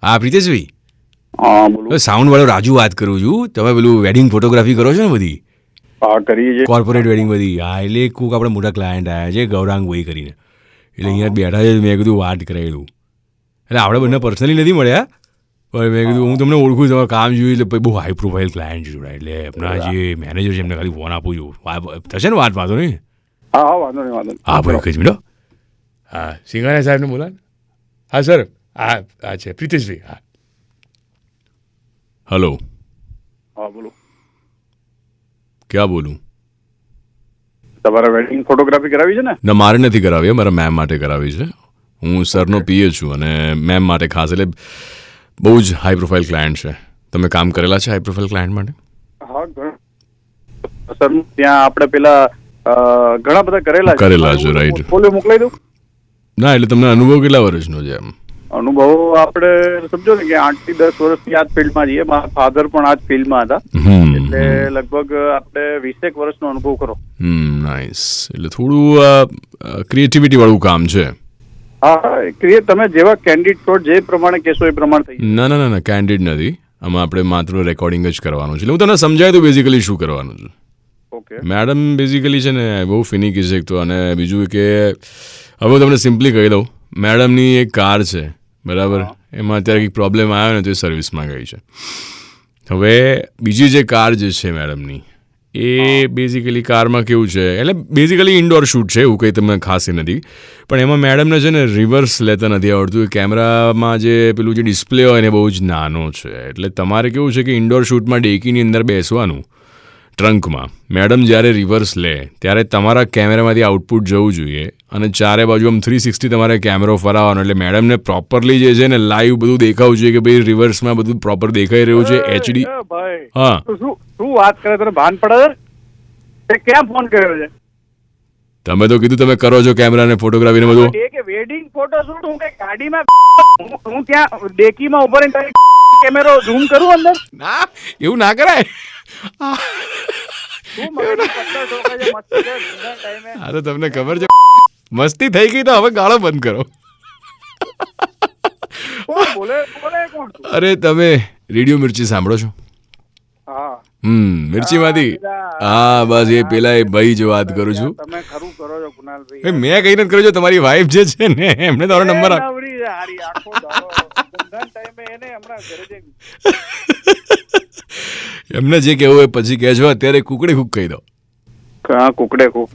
હા પ્રિતેશભાઈ, હા બોલો. સાઉન્ડ વાળો રાજુ વાત કરું છું. તમે પેલું વેડિંગ ફોટોગ્રાફી કરો છો ને બધી, હા કરીએ છીએ. કોર્પોરેટ વેડિંગ બધી? હા, એટલે કોઈક આપણે મોટા ક્લાયન્ટ આવ્યા છે ગૌરાંગભાઈ કરીને, એટલે અહીંયા બેઠા છે. મેં કીધું વાત કરેલું, એટલે આપણે બંને પર્સનલી નથી મળ્યા, પણ મેં કીધું હું તમને ઓળખું, તમારું કામ જોયું એટલે બહુ હાઈ પ્રોફાઇલ ક્લાયન્ટ જોડાય, એટલે આપણા જે મેનેજર છે એમને ખાલી ફોન આપું છું. થશે ને વાત? વાંધો નહીં. હા હા વાંધો નહીં વાંધો નહીં. હા ભાઈ કઈ મિનિટ. હા સિંગાણા સાહેબને બોલા. હા સર, હા હા છે પ્રિતેશભાઈ. હા હલો, હા બોલો. ક્યાં બોલું? તમારે વેડિંગ ફોટોગ્રાફી કરાવી છે ને? ના, મારે નથી કરાવી, મારા મેમ માટે કરાવી છે. હું સરનો પીએ છું અને મેમ માટે ખાસ, એટલે બહુ જ હાઈ પ્રોફાઇલ ક્લાયન્ટ છે. તમે કામ કરેલા છે હાઈ પ્રોફાઇલ ક્લાયન્ટ માટે? હા સર ત્યાં આપણે પેલા ઘણા બધા કરેલા છે, રાઈટ. પોર્ટફોલિયો મોકલાઈ દઉં? ના, એટલે તમને અનુભવ કેટલા વર્ષનો છે એમ? અનુભવ આપણે સમજો ને કે 8 થી 10 વર્ષથી આ જ ફિલ્ડમાં છીએ. મારા ફાધર પણ આ જ ફિલ્ડમાં હતા, એટલે લગભગ આપણે 20 વર્ષનો અનુભવ કરો. નાઇસ. એટલે થોડું ક્રિએટિવિટી વાળું કામ છે. હા, તમે જેવા કેન્ડિડ છો જે પ્રમાણે કહેશો એ પ્રમાણે થઈ. ના ના ના ના, કેન્ડિડ નથી. આમાં આપણે માત્ર રેકોર્ડિંગ જ કરવાનું છે. એટલે હું તમને સમજાય તો બેઝિકલી શું કરવાનું છે. ઓકે. મેડમ બેઝિકલી છે ને બહુ ફિનિકી છે એક તો, અને બીજું કે હવે હું તમને સિમ્પલી કહી દઉં, મેડમની એક કાર છે બરાબર, એમાં અત્યારે કંઈક પ્રોબ્લેમ આવ્યો ને તો એ સર્વિસમાં ગઈ છે. હવે બીજી જે કાર જે છે મેડમની, એ બેઝિકલી કારમાં કેવું છે, એટલે બેઝિકલી ઇન્ડોર શૂટ છે, એવું કંઈ તમને ખાસ નથી, પણ એમાં મેડમને છે ને રિવર્સ લેતા નથી આવડતું. કેમેરામાં જે પેલું જે ડિસ્પ્લે હોય ને બહુ જ નાનો છે, એટલે તમારે કેવું છે કે ઇન્ડોર શૂટમાં ડેકીની અંદર બેસવાનું ટ્રંકમાં, મેડમ જ્યારે રિવર્સ લે ત્યારે તમારા કેમેરામાંથી આઉટપુટ જવું જોઈએ, અને ચારે બાજુ આમ 360 તમારે કેમેરો ફરાવવાનો, એટલે મેડમને પ્રોપરલી જે છે ને લાઈવ બધું દેખાવું જોઈએ કે ભાઈ રિવર્સમાં બધું પ્રોપર દેખાઈ રહ્યું છે. HD. હા, શું વાત કરે, તને ભાન પડે છે? ક્યાં ફોન કર્યો છે? તમે તો કીધું તમે કરો છો કેમેરા ને ફોટોગ્રાફી ને બધું. વેડિંગ ફોટો શૂટ હું કઈ ગાડીમાં હું ત્યાં ડેકીમાં ઉભો રહીને કેમેરો ઝૂમ કરું અંદર? ના, એવું ના કરાય. હા તો તમને ખબર છે, મસ્તી થઈ ગઈ તો હવે ગાળો બંધ કરો. અરે તમે રેડિયો મિર્ચી સાંભળો છો? મિર્ચીમાંથી. હા બસ એ પેલા એ ભાઈ જ વાત કરું છું. તમે ખરું કરો છો કુનાલભાઈ? મેં કઈ નથી કર્યું, તમારી વાઈફ જે છે ને એમને તમારો નંબર એમને જે કહેવું હોય પછી કહેજો. અત્યારે કુકડે કૂક કહી દો. કુકડે કૂક.